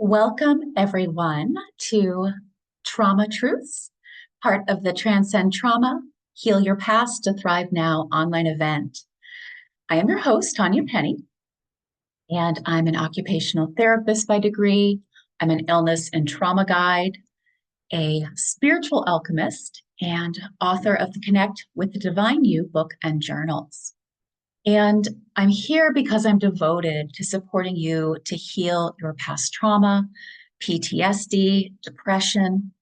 Welcome, everyone, to Trauma Truths, part of the Transcend Trauma, Heal Your Past to Thrive Now online event. I am your host, Tanya Penny, and I'm an occupational therapist by degree. I'm an illness and trauma guide, a spiritual alchemist, and author of the Connect with the Divine You book and journals. And I'm here because I'm devoted to supporting you to heal your past trauma, PTSD, depression,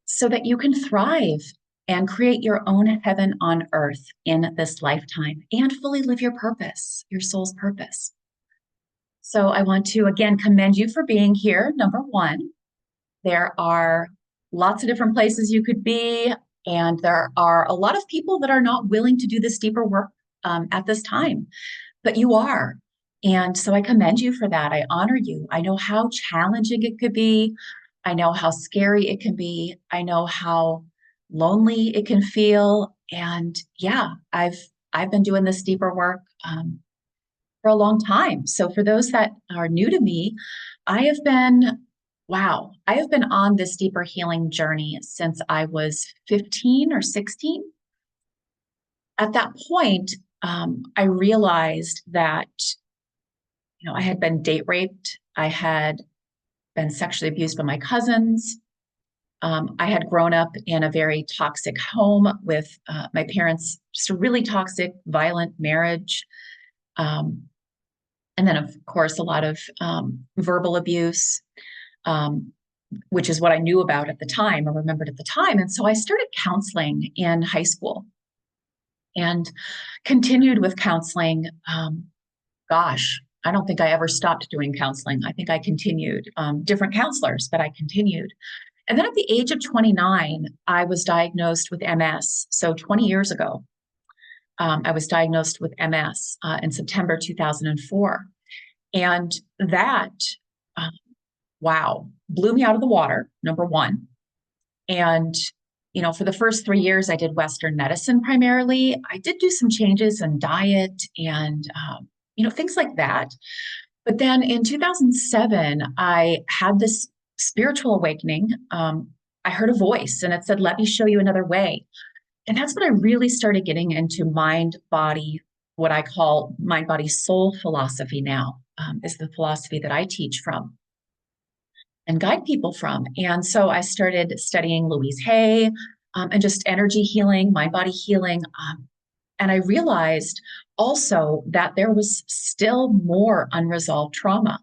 so that you can thrive and create your own heaven on earth in this lifetime and fully live your purpose, your soul's purpose. So I want to again commend you for being here. Number one, there are lots of different places you could be, and there are a lot of people that are not willing to do this deeper work at this time, but you are. And so I commend you for that. I honor you. I know how challenging it could be. I know how scary it can be. I know how lonely it can feel. And yeah, I've been doing this deeper work for a long time. So for those that are new to me, I have been I have been on this deeper healing journey since I was 15 or 16. At that point, I realized that, I had been date raped. I had been sexually abused by my cousins. I had grown up in a very toxic home with my parents, just a really toxic, violent marriage. And then, of course, a lot of verbal abuse, which is what I knew about at the time or remembered at the time. And so I started counseling in high school and continued with counseling. I don't think I ever stopped doing counseling. I think I continued, different counselors, but I continued. And then at the age of 29, I was diagnosed with MS. So 20 years ago, I was diagnosed with MS in September 2004. And that, blew me out of the water, number one. And for the first 3 years, I did Western medicine primarily. I did do some changes in diet and, things like that. But then in 2007, I had this spiritual awakening. I heard a voice and it said, "Let me show you another way." And that's when I really started getting into mind, body, what I call mind, body, soul philosophy now, is the philosophy that I teach from and guide people from. And so I started studying Louise Hay and just energy healing, mind body healing. And I realized also that there was still more unresolved trauma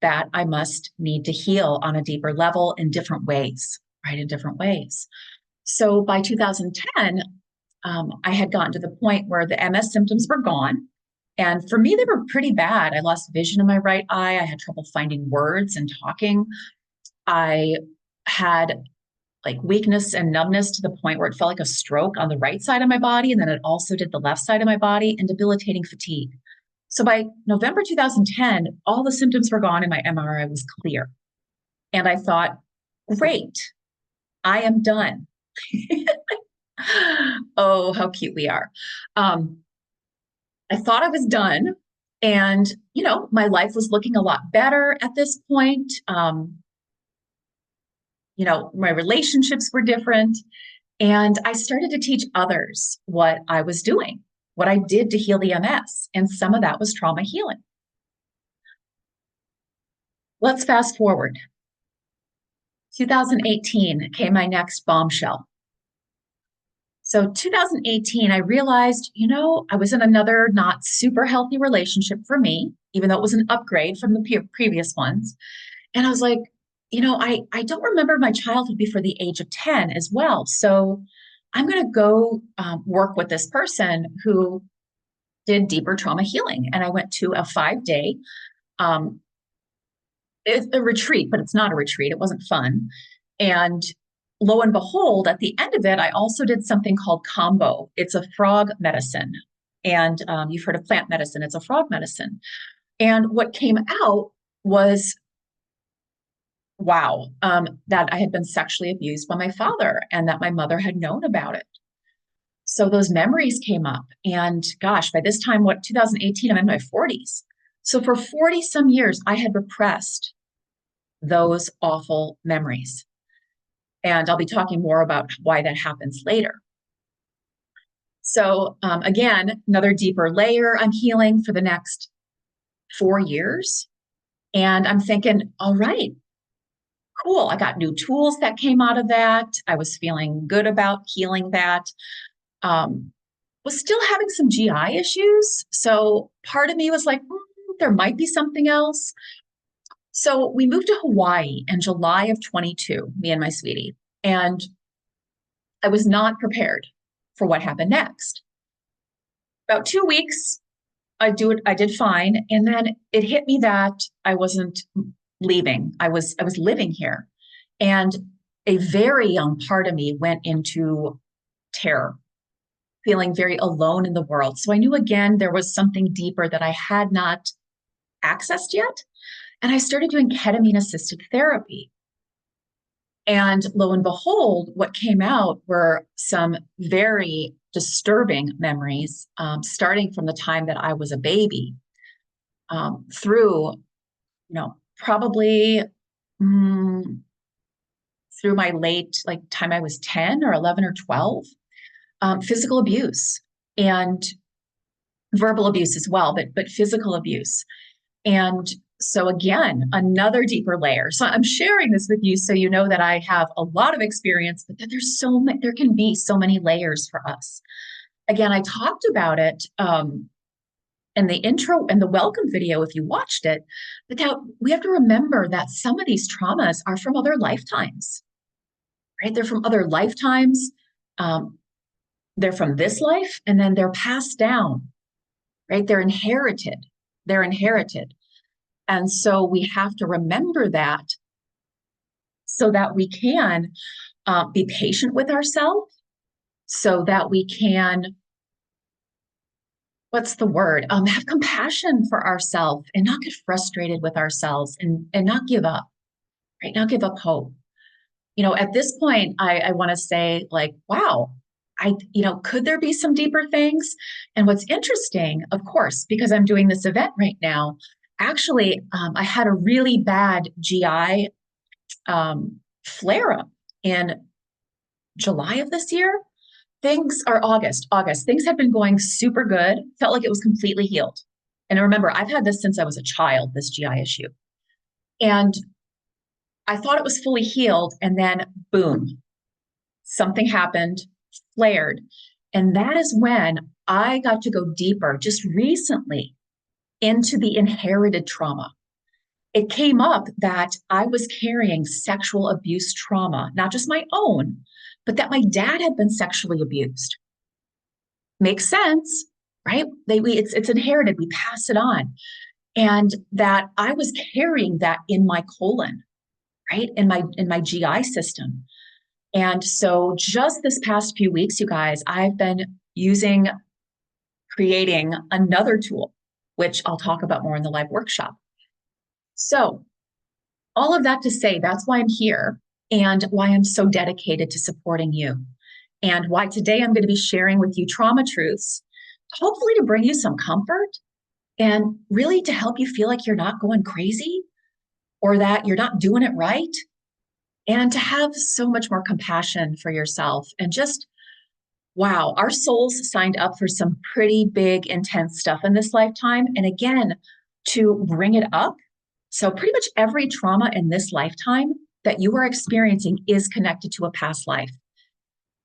that I must need to heal on a deeper level in different ways, right? In different ways. So by 2010, I had gotten to the point where the MS symptoms were gone. And for me, they were pretty bad. I lost vision in my right eye. I had trouble finding words and talking. I had like weakness and numbness to the point where it felt like a stroke on the right side of my body. And then it also did the left side of my body, and debilitating fatigue. So by November 2010, all the symptoms were gone and my MRI was clear. And I thought, great, I am done. Oh, how cute we are. I thought I was done. And, my life was looking a lot better at this point. My relationships were different. And I started to teach others what I was doing, what I did to heal the MS. And some of that was trauma healing. Let's fast forward. 2018 came my next bombshell. So 2018, I realized, I was in another not super healthy relationship for me, even though it was an upgrade from the previous ones. And I was like, I don't remember my childhood before the age of 10 as well. So I'm going to go work with this person who did deeper trauma healing. And I went to a 5-day, it's a retreat, but it's not a retreat. It wasn't fun. And lo and behold, at the end of it, I also did something called combo. It's a frog medicine. And you've heard of plant medicine. It's a frog medicine. And what came out was that I had been sexually abused by my father and that my mother had known about it. So those memories came up. And gosh, by this time, 2018, I'm in my 40s. So for 40 some years, I had repressed those awful memories. And I'll be talking more about why that happens later. So again, another deeper layer, I'm healing for the next 4 years. And I'm thinking, all right, cool. I got new tools that came out of that. I was feeling good about healing that. Was still having some GI issues. So part of me was like, there might be something else. So we moved to Hawaii in July of 22, me and my sweetie. And I was not prepared for what happened next. About 2 weeks, I did fine. And then it hit me that I wasn't leaving. I was living here. And a very young part of me went into terror, feeling very alone in the world. So I knew again there was something deeper that I had not accessed yet. And I started doing ketamine assisted therapy. And lo and behold, what came out were some very disturbing memories, starting from the time that I was a baby, through, probably through my late, like time I was 10 or 11 or 12, physical abuse and verbal abuse as well, but physical abuse. And so again, another deeper layer. So I'm sharing this with you so you know that I have a lot of experience, but that there can be so many layers for us. Again, I talked about it in the intro and the welcome video if you watched it, but that we have to remember that some of these traumas are from other lifetimes, right? They're from other lifetimes. They're from this life, and then they're passed down, right? They're inherited. They're inherited. And so we have to remember that so that we can be patient with ourselves, so that we can, what's the word? Have compassion for ourselves and not get frustrated with ourselves and not give up, right? Not give up hope. At this point, I want to say like, wow, could there be some deeper things? And what's interesting, of course, because I'm doing this event right now, actually, I had a really bad GI flare up in July of this year. August. Things had been going super good. Felt like it was completely healed. And remember, I've had this since I was a child, this GI issue. And I thought it was fully healed. And then boom, something happened, flared. And that is when I got to go deeper just recently into the inherited trauma. It came up that I was carrying sexual abuse trauma, not just my own, but that my dad had been sexually abused. Makes sense, right? It's inherited. We pass it on. And that I was carrying that in my colon, right? In my GI system. And so just this past few weeks, you guys, I've been creating another tool, which I'll talk about more in the live workshop. So all of that to say, that's why I'm here and why I'm so dedicated to supporting you, and why today I'm going to be sharing with you trauma truths, hopefully to bring you some comfort and really to help you feel like you're not going crazy or that you're not doing it right, and to have so much more compassion for yourself. And just, wow, our souls signed up for some pretty big, intense stuff in this lifetime. And again, to bring it up. So pretty much every trauma in this lifetime that you are experiencing is connected to a past life.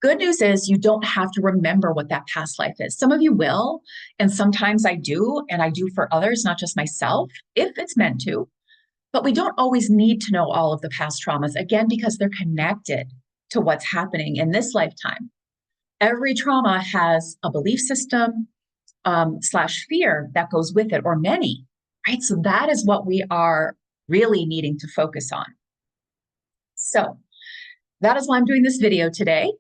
Good news is you don't have to remember what that past life is. Some of you will, and sometimes I do, and I do for others, not just myself, if it's meant to. But we don't always need to know all of the past traumas, again, because they're connected to what's happening in this lifetime. Every trauma has a belief system / fear that goes with it, or many, right? So that is what we are really needing to focus on. So that is why I'm doing this video today.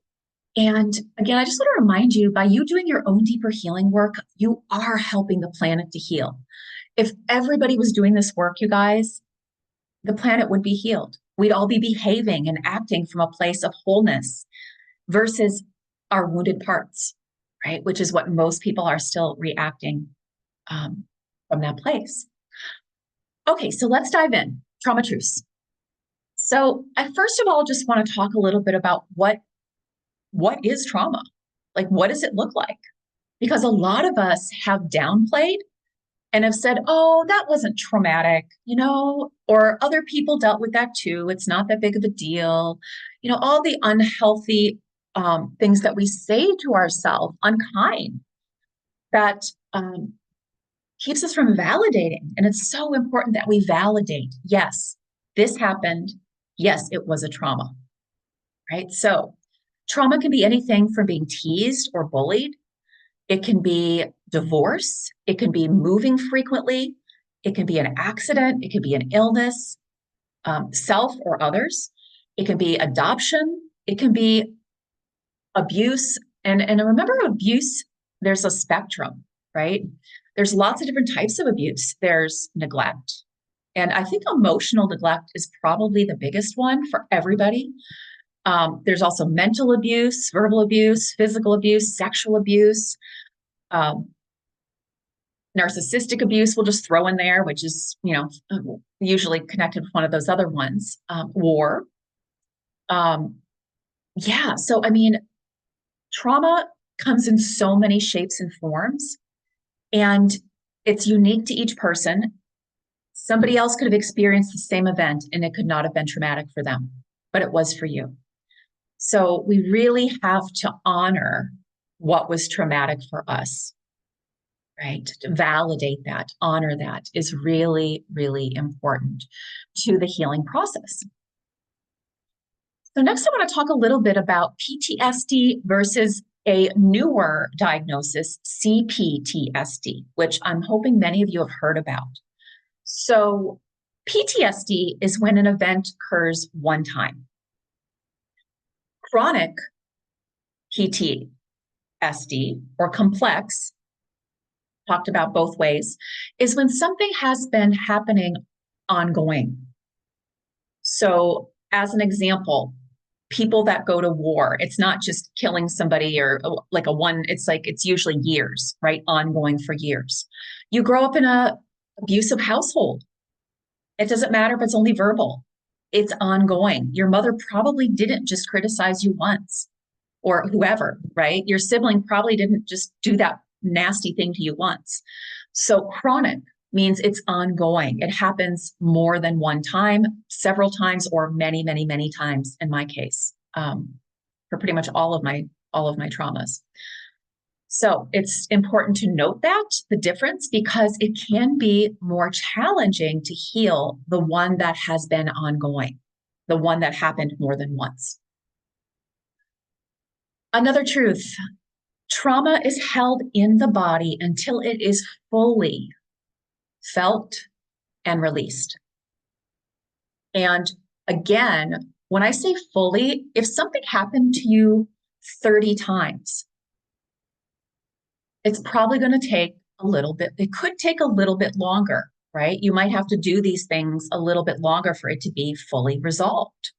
And again, I just want to remind you, by you doing your own deeper healing work, you are helping the planet to heal. If everybody was doing this work, you guys, the planet would be healed. We'd all be behaving and acting from a place of wholeness versus our wounded parts, right? Which is what most people are still reacting from that place. Okay, so let's dive in. Trauma truths. So I first of all just want to talk a little bit about what is trauma? Like what does it look like? Because a lot of us have downplayed and have said, "Oh, that wasn't traumatic," or other people dealt with that too. It's not that big of a deal. All the unhealthy things that we say to ourselves, unkind, that keeps us from validating. And it's so important that we validate. Yes, this happened. Yes, it was a trauma, right? So trauma can be anything from being teased or bullied. It can be divorce. It can be moving frequently. It can be an accident. It can be an illness, self or others. It can be adoption. It can be abuse. And remember, abuse, there's a spectrum, right? There's lots of different types of abuse. There's neglect. And I think emotional neglect is probably the biggest one for everybody. There's also mental abuse, verbal abuse, physical abuse, sexual abuse, um, narcissistic abuse. We'll just throw in there, which is, usually connected with one of those other ones. War. Yeah. So, I mean, trauma comes in so many shapes and forms, and it's unique to each person. Somebody else could have experienced the same event and it could not have been traumatic for them, but it was for you. So we really have to honor what was traumatic for us, right? To validate that, honor that is really, really important to the healing process. So next I want to talk a little bit about PTSD versus a newer diagnosis, CPTSD, which I'm hoping many of you have heard about. So PTSD is when an event occurs one time. Chronic PTSD or complex, talked about both ways, is when something has been happening ongoing. So as an example, people that go to war, it's not just killing somebody or like it's usually years, right? Ongoing for years. You grow up in a abusive household. It doesn't matter if it's only verbal. It's ongoing. Your mother probably didn't just criticize you once or whoever, right? Your sibling probably didn't just do that nasty thing to you once. So chronic means it's ongoing. It happens more than one time, several times, or many, many, many times in my case, for pretty much all of my traumas. So it's important to note that the difference, because it can be more challenging to heal the one that has been ongoing, the one that happened more than once. Another truth, trauma is held in the body until it is fully felt and released. And again, when I say fully, if something happened to you 30 times, it's probably going to take a little bit. It could take a little bit longer, right? You might have to do these things a little bit longer for it to be fully resolved.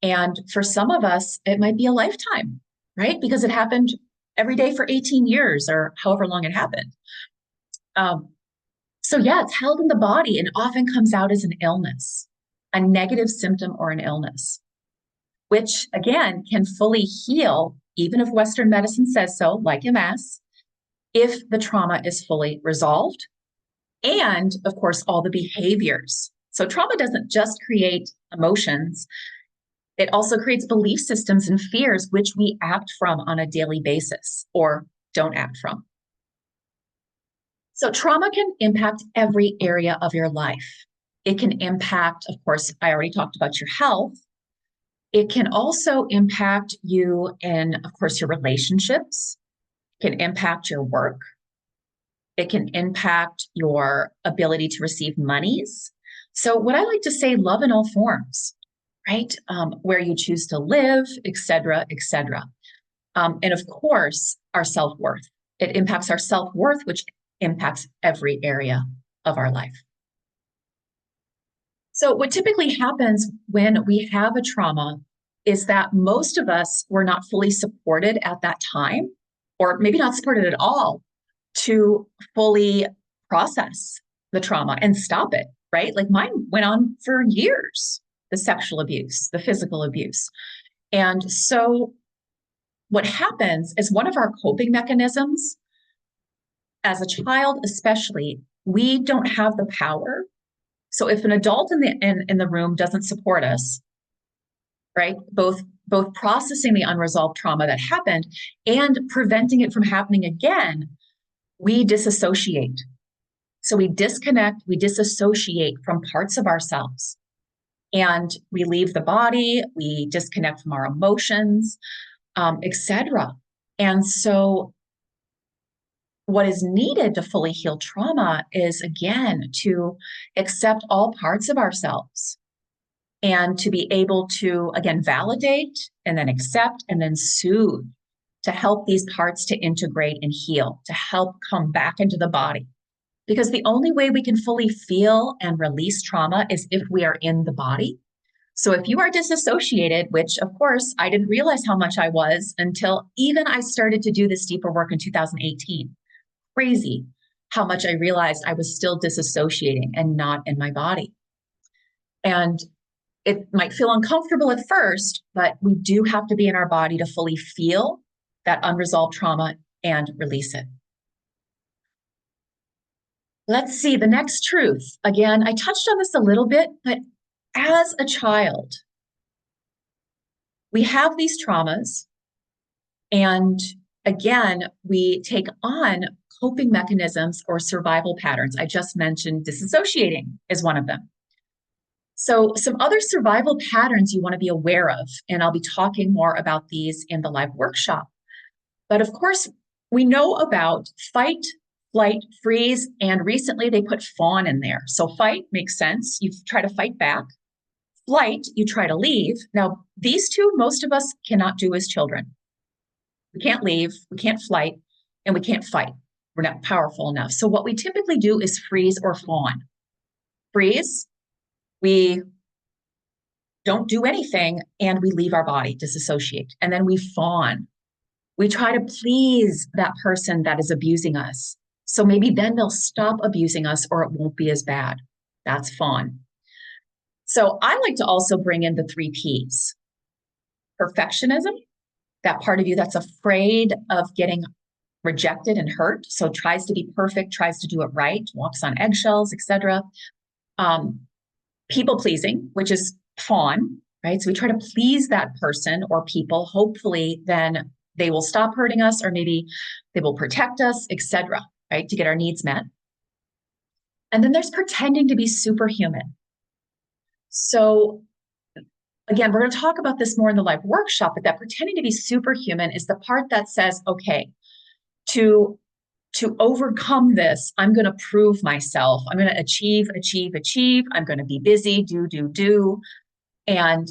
And for some of us, it might be a lifetime, right? Because it happened every day for 18 years or however long it happened. So yeah, it's held in the body and often comes out as an illness, a negative symptom or an illness, which again can fully heal, even if Western medicine says so, like MS, if the trauma is fully resolved. And of course, all the behaviors. So trauma doesn't just create emotions. It also creates belief systems and fears, which we act from on a daily basis or don't act from. So trauma can impact every area of your life. It can impact, of course, I already talked about your health. It can also impact you in, of course, your relationships. It can impact your work. It can impact your ability to receive monies. So what I like to say, love in all forms, right? Where you choose to live, et cetera, et cetera. And of course, our self-worth. It impacts our self-worth, which impacts every area of our life. So what typically happens when we have a trauma is that most of us were not fully supported at that time, or maybe not supported at all, to fully process the trauma and stop it, right? Like mine went on for years. the sexual abuse, the physical abuse. And so what happens is one of our coping mechanisms as a child, especially, we don't have the power. So if an adult in the room doesn't support us, right, both processing the unresolved trauma that happened and preventing it from happening again, we disassociate. So we disconnect, we disassociate from parts of ourselves, and we leave the body, we disconnect from our emotions, etc. And so what is needed to fully heal trauma is, again, to accept all parts of ourselves and to be able to, again, validate and then accept and then soothe, to help these parts to integrate and heal, to help come back into the body. Because the only way we can fully feel and release trauma is if we are in the body. So if you are disassociated, which of course I didn't realize how much I was until even I started to do this deeper work in 2018. Crazy how much I realized I was still disassociating and not in my body. And it might feel uncomfortable at first, but we do have to be in our body to fully feel that unresolved trauma and release it. Let's see, the next truth. Again, I touched on this a little bit, but as a child, we have these traumas, and again, we take on coping mechanisms or survival patterns. I just mentioned disassociating is one of them. So some other survival patterns you want to be aware of, and I'll be talking more about these in the live workshop. But of course, we know about fight, flight, freeze, and recently they put fawn in there. So fight makes sense. You try to fight back. Flight, you try to leave. Now, these two, most of us cannot do as children. We can't leave, we can't flight, and we can't fight. We're not powerful enough. So what we typically do is freeze or fawn. Freeze, we don't do anything and we leave our body, disassociate. And then we fawn. We try to please that person that is abusing us. So maybe then they'll stop abusing us or it won't be as bad. That's fawn. So I like to also bring in the 3 Ps. Perfectionism, that part of you that's afraid of getting rejected and hurt, so tries to be perfect, tries to do it right, walks on eggshells, etc. People pleasing, which is fawn, right? So we try to please that person or people. Hopefully, then they will stop hurting us, or maybe they will protect us, etc. Right, to get our needs met. And then there's pretending to be superhuman. So again, we're going to talk about this more in the live workshop, but that pretending to be superhuman is the part that says, okay, to overcome this, I'm going to prove myself. I'm going to achieve. I'm going to be busy, do. And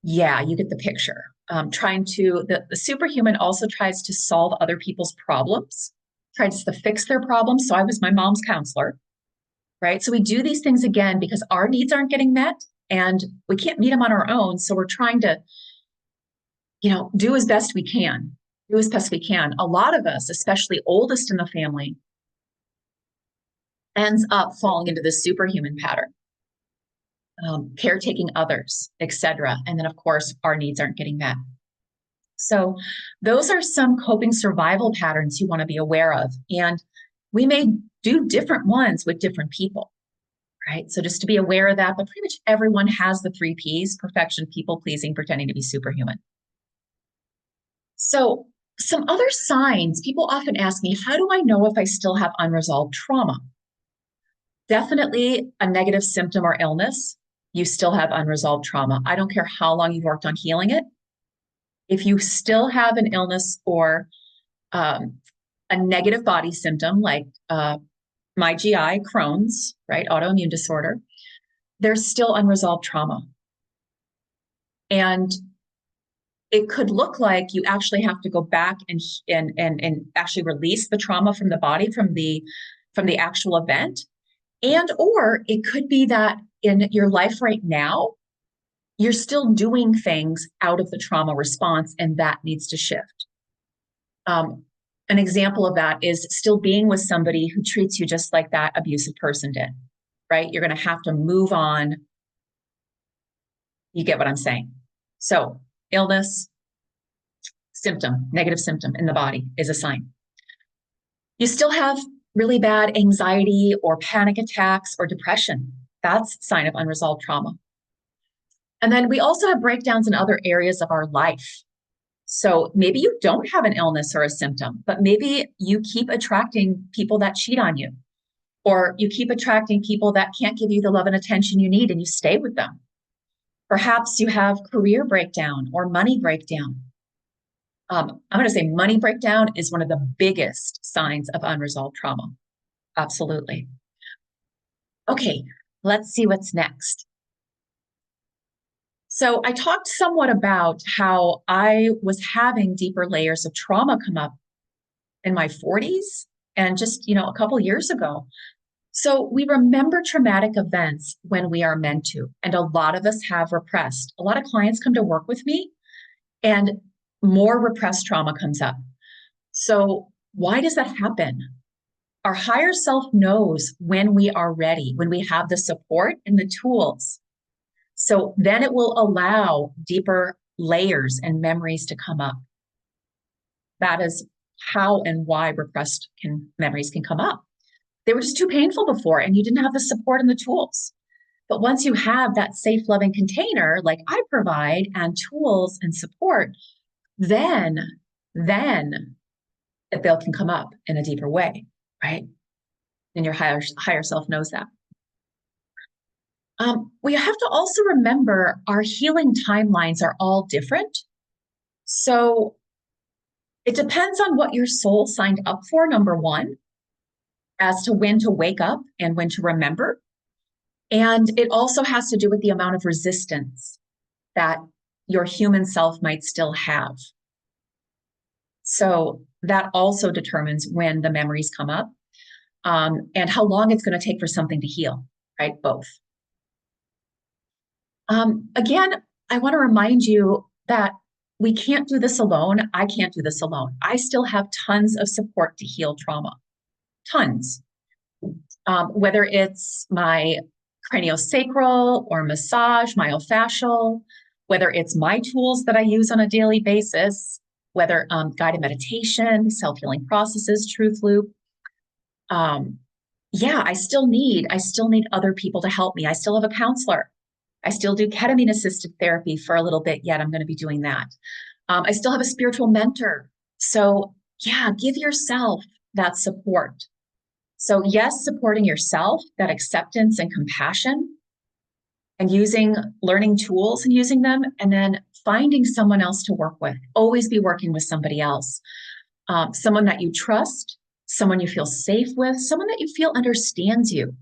yeah, you get the picture. The superhuman also tries to solve other people's problems, tries to fix their problems. So I was my mom's counselor, right? So we do these things again because our needs aren't getting met and we can't meet them on our own. So we're trying to, do as best we can. A lot of us, especially oldest in the family, ends up falling into this superhuman pattern, caretaking others, etc. And then, of course, our needs aren't getting met. So those are some coping survival patterns you want to be aware of. And we may do different ones with different people, right? So just to be aware of that, but pretty much everyone has the 3 Ps: perfection, people pleasing, pretending to be superhuman. So some other signs, people often ask me, how do I know if I still have unresolved trauma? Definitely a negative symptom or illness, you still have unresolved trauma. I don't care how long you've worked on healing it. If you still have an illness or a negative body symptom like my GI, Crohn's, right, autoimmune disorder, there's still unresolved trauma. And it could look like you actually have to go back and actually release the trauma from the body, from the actual event. And or it could be that in your life right now, you're still doing things out of the trauma response, and that needs to shift. An example of that is still being with somebody who treats you just like that abusive person did, right? You're going to have to move on You get what I'm saying? So illness, symptom, negative symptom in the body is a sign. You still have really bad anxiety or panic attacks or depression. That's a sign of unresolved trauma. And then we also have breakdowns in other areas of our life. So maybe you don't have an illness or a symptom, but maybe you keep attracting people that cheat on you, or you keep attracting people that can't give you the love and attention you need and you stay with them. Perhaps you have career breakdown or money breakdown. I'm going to say money breakdown is one of the biggest signs of unresolved trauma. Absolutely. Okay, let's see what's next. So I talked somewhat about how I was having deeper layers of trauma come up in my 40s and just, a couple years ago. So we remember traumatic events when we are meant to, and a lot of us have repressed. A lot of clients come to work with me and more repressed trauma comes up. So why does that happen? Our higher self knows when we are ready, when we have the support and the tools. So then it will allow deeper layers and memories to come up. That is how and why repressed memories can come up. They were just too painful before, and you didn't have the support and the tools. But once you have that safe, loving container, like I provide, and tools and support, then they'll can come up in a deeper way, right? And your higher self knows that. We have to also remember our healing timelines are all different. So it depends on what your soul signed up for, number one, as to when to wake up and when to remember. And it also has to do with the amount of resistance that your human self might still have. So that also determines when the memories come up, and how long it's going to take for something to heal, right? Both. Again, I want to remind you that we can't do this alone. I can't do this alone. I still have tons of support to heal trauma, tons. Whether it's my craniosacral or massage, myofascial, whether it's my tools that I use on a daily basis, whether guided meditation, self-healing processes, truth loop. I still need other people to help me. I still have a counselor. I still do ketamine assisted therapy for a little bit yet. I'm going to be doing that. I still have a spiritual mentor. So give yourself that support. So yes, supporting yourself, that acceptance and compassion, and learning tools and using them, and then finding someone else to work with. Always be working with somebody else. Someone that you trust, someone you feel safe with, someone that you feel understands you.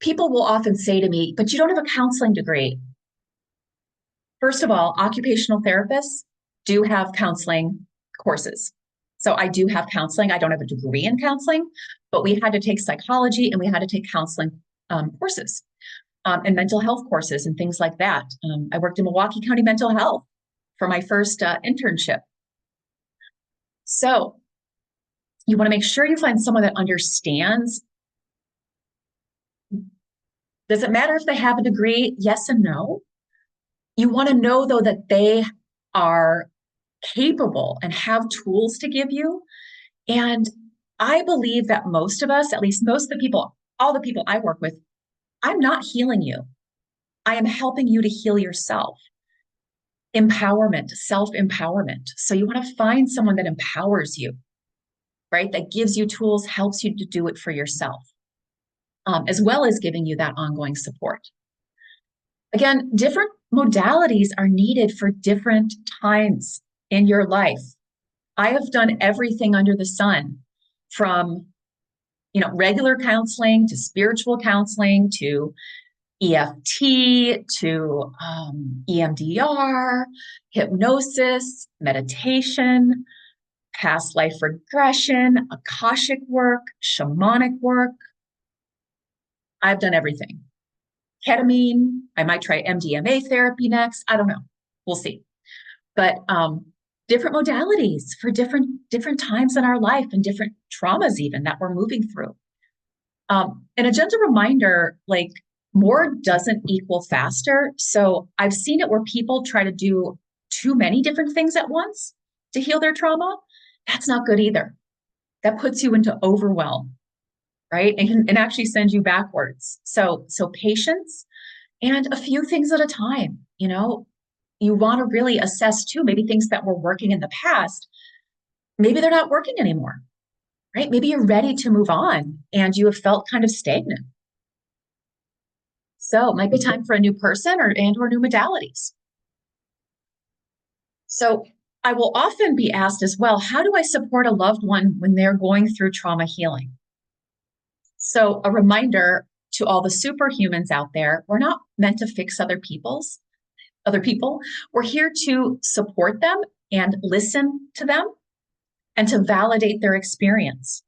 People will often say to me, but you don't have a counseling degree. First of all, occupational therapists do have counseling courses. So I do have counseling. I don't have a degree in counseling, but we had to take psychology and we had to take counseling courses and mental health courses and things like that. I worked in Milwaukee County Mental Health for my first internship. So you want to make sure you find someone that understands. Does it matter if they have a degree? Yes and no. You want to know, though, that they are capable and have tools to give you. And I believe that most of us, at least most of the people, all the people I work with, I'm not healing you. I am helping you to heal yourself. Empowerment, self-empowerment. So you want to find someone that empowers you, right? That gives you tools, helps you to do it for yourself, as well as giving you that ongoing support. Again, different modalities are needed for different times in your life. I have done everything under the sun, from regular counseling to spiritual counseling to EFT to EMDR, hypnosis, meditation, past life regression, Akashic work, shamanic work. I've done everything. Ketamine, I might try MDMA therapy next. I don't know. We'll see. But different modalities for different times in our life and different traumas even that we're moving through. And a gentle reminder, like More doesn't equal faster. So I've seen it where people try to do too many different things at once to heal their trauma. That's not good either. That puts you into overwhelm, right? And actually sends you backwards. So patience and a few things at a time, you want to really assess too, maybe things that were working in the past, maybe they're not working anymore, right? Maybe you're ready to move on and you have felt kind of stagnant. So it might be time for a new person or new modalities. So I will often be asked as well, how do I support a loved one when they're going through trauma healing? So a reminder to all the superhumans out there, we're not meant to fix other people. We're here to support them and listen to them and to validate their experience,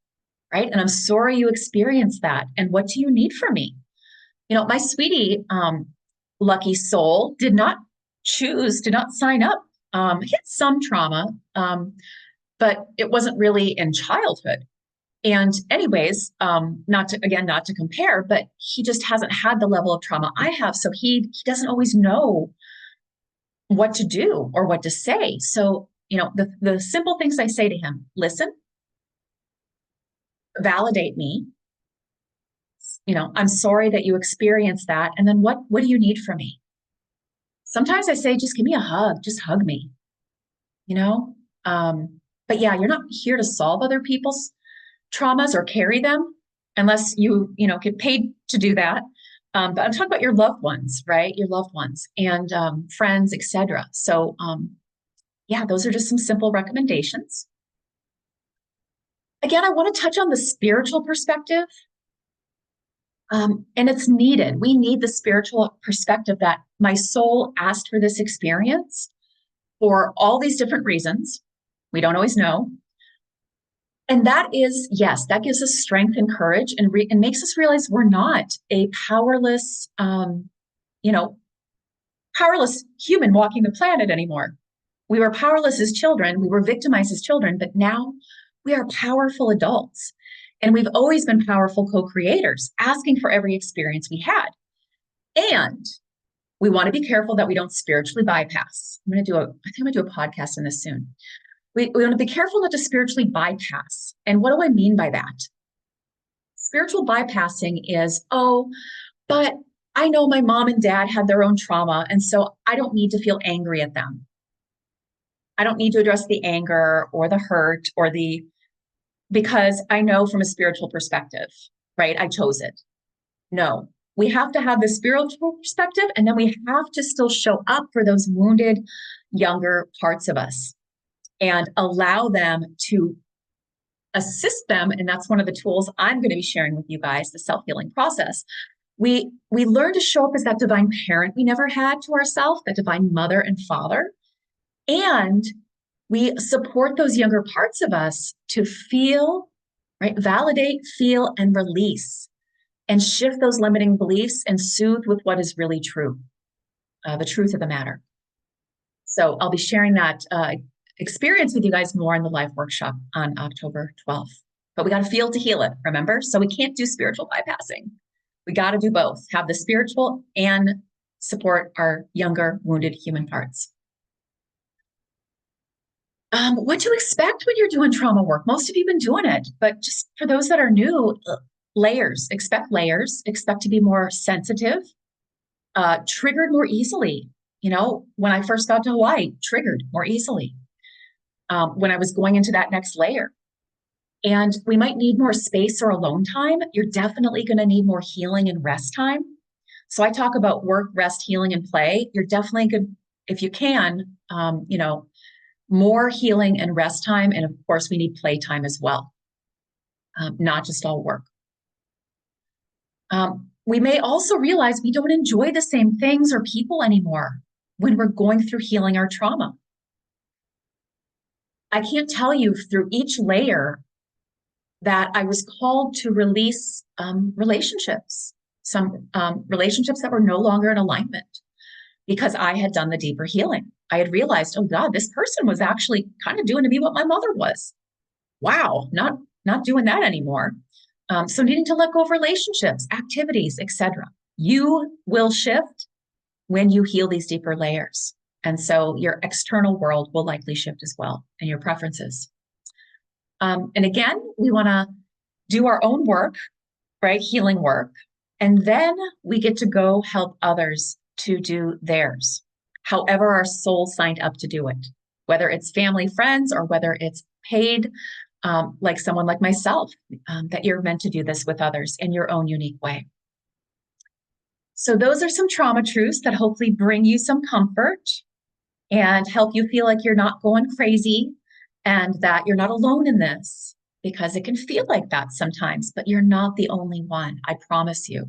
right? And I'm sorry you experienced that. And what do you need from me? My sweetie, lucky soul, did not sign up. He had some trauma, but it wasn't really in childhood. And anyways, not to compare, but he just hasn't had the level of trauma I have. So he doesn't always know what to do or what to say. So, the simple things I say to him: listen, validate me. I'm sorry that you experienced that. And then what do you need from me? Sometimes I say, just give me a hug, just hug me, you know? But yeah, you're not here to solve other people's traumas or carry them unless you get paid to do that. But I'm talking about your loved ones, right? Your loved ones and friends, etc. So yeah, those are just some simple recommendations. Again, I want to touch on the spiritual perspective. And it's needed. We need the spiritual perspective that my soul asked for this experience for all these different reasons. We don't always know. And that is, yes, that gives us strength and courage and makes us realize we're not a powerless, powerless human walking the planet anymore. We were powerless as children. We were victimized as children, but now we are powerful adults. And we've always been powerful co-creators, asking for every experience we had. And we want to be careful that we don't spiritually bypass. I think I'm going to do a podcast on this soon. We want to be careful not to spiritually bypass. And what do I mean by that? Spiritual bypassing is, but I know my mom and dad had their own trauma, and so I don't need to feel angry at them. I don't need to address the anger or the hurt because I know from a spiritual perspective, right? I chose it. No, we have to have the spiritual perspective, and then we have to still show up for those wounded, younger parts of us and allow them to assist them. And that's one of the tools I'm going to be sharing with you guys, the self-healing process. We learn to show up as that divine parent we never had to ourselves, that divine mother and father. And we support those younger parts of us to feel, right? Validate, feel, and release, and shift those limiting beliefs and soothe with what is really true, the truth of the matter. So I'll be sharing that experience with you guys more in the live workshop on October 12th. But we got to feel to heal it, remember? So we can't do spiritual bypassing. We got to do both, have the spiritual and support our younger, wounded human parts. What to expect when you're doing trauma work? Most of you have been doing it, but just for those that are new, layers, expect to be more sensitive, triggered more easily. When I first got to Hawaii, triggered more easily when I was going into that next layer. And we might need more space or alone time. You're definitely going to need more healing and rest time. So I talk about work, rest, healing, and play. You're definitely good, if you can, more healing and rest time. And of course, we need play time as well, not just all work. We may also realize we don't enjoy the same things or people anymore when we're going through healing our trauma. I can't tell you through each layer that I was called to release relationships, some relationships that were no longer in alignment, because I had done the deeper healing. I had realized, oh God, this person was actually kind of doing to me what my mother was. Wow, not doing that anymore. So needing to let go of relationships, activities, etc. You will shift when you heal these deeper layers. And so your external world will likely shift as well, and your preferences. And again, we want to do our own work, right? Healing work. And then we get to go help others to do theirs, however our soul signed up to do it, whether it's family, friends, or whether it's paid, like someone like myself, that you're meant to do this with others in your own unique way. So those are some trauma truths that hopefully bring you some comfort and help you feel like you're not going crazy and that you're not alone in this, because it can feel like that sometimes, but you're not the only one. I promise you.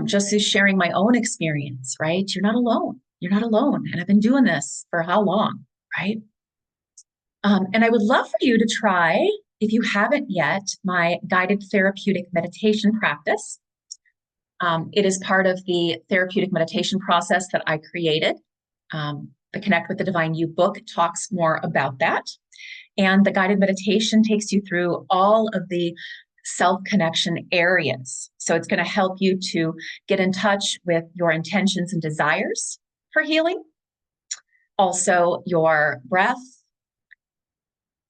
Just as sharing my own experience, right? You're not alone. You're not alone. And I've been doing this for how long, right? And I would love for you to try, if you haven't yet, my guided therapeutic meditation practice. It is part of the therapeutic meditation process that I created. The Connect with the Divine You book talks more about that. And the guided meditation takes you through all of the self-connection areas. So it's going to help you to get in touch with your intentions and desires for healing. Also, your breath,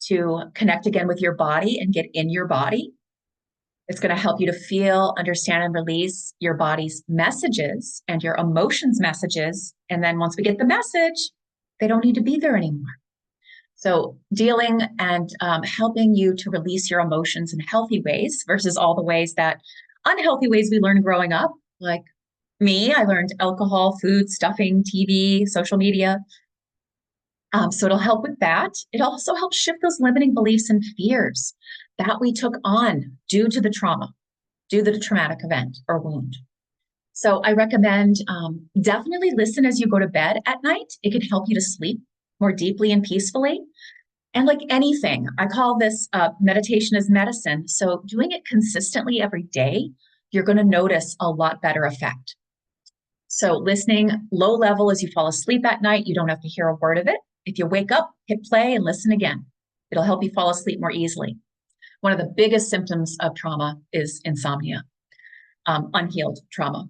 to connect again with your body and get in your body. It's going to help you to feel, understand, and release your body's messages and your emotions' messages. And then once we get the message, they don't need to be there anymore. So dealing and helping you to release your emotions in healthy ways versus all the ways that unhealthy ways we learned growing up. Like me, I learned alcohol, food, stuffing, TV, social media. So it'll help with that. It also helps shift those limiting beliefs and fears that we took on due to the trauma, due to the traumatic event or wound. So I recommend definitely listen as you go to bed at night. It can help you to sleep more deeply and peacefully. And like anything, I call this meditation as medicine. So doing it consistently every day, you're going to notice a lot better effect. So listening low level as you fall asleep at night, you don't have to hear a word of it. If you wake up, hit play and listen again. It'll help you fall asleep more easily. One of the biggest symptoms of trauma is insomnia, unhealed trauma.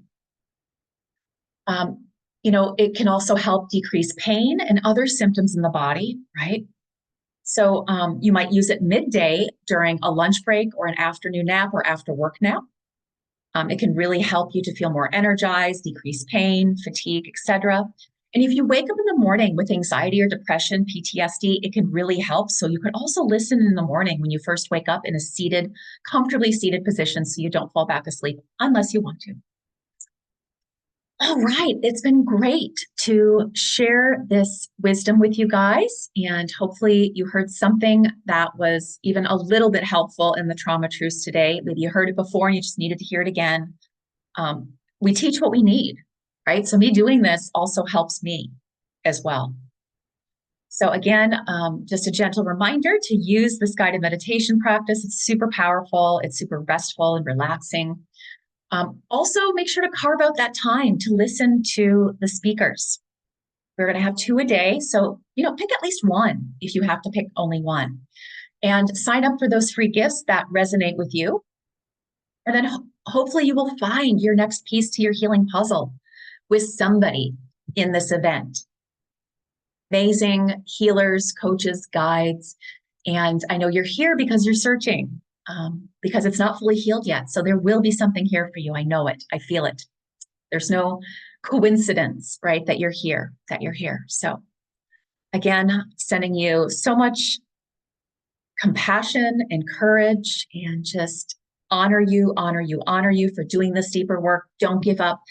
It can also help decrease pain and other symptoms in the body, right? So you might use it midday during a lunch break or an afternoon nap or after work nap. It can really help you to feel more energized, decrease pain, fatigue, etc. And if you wake up in the morning with anxiety or depression, PTSD, it can really help. So you could also listen in the morning when you first wake up in a comfortably seated position so you don't fall back asleep unless you want to. All right, it's been great to share this wisdom with you guys, and hopefully you heard something that was even a little bit helpful in the trauma truths today. Maybe you heard it before and you just needed to hear it again. We teach what we need, right? So me doing this also helps me as well. So again, just a gentle reminder to use this guided meditation practice. It's super powerful. It's super restful and relaxing. Also, make sure to carve out that time to listen to the speakers. We're going to have 2 a day. So, pick at least one if you have to pick only one. And sign up for those free gifts that resonate with you. And then hopefully you will find your next piece to your healing puzzle with somebody in this event. Amazing healers, coaches, guides. And I know you're here because you're searching. Because it's not fully healed yet. So there will be something here for you. I know it. I feel it. There's no coincidence, right, that you're here. So again, sending you so much compassion and courage, and just honor you for doing this deeper work. Don't give up.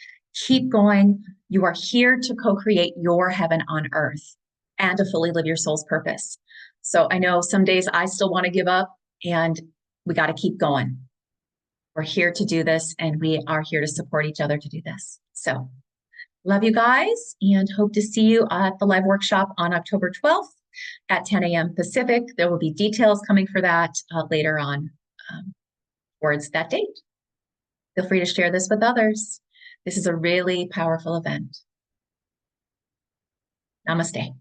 Keep going. You are here to co-create your heaven on earth and to fully live your soul's purpose. So I know some days I still want to give up, and we got to keep going. We're here to do this, and we are here to support each other to do this. So love you guys, and hope to see you at the live workshop on October 12th at 10 a.m. Pacific. There will be details coming for that later on towards that date. Feel free to share this with others. This is a really powerful event. Namaste.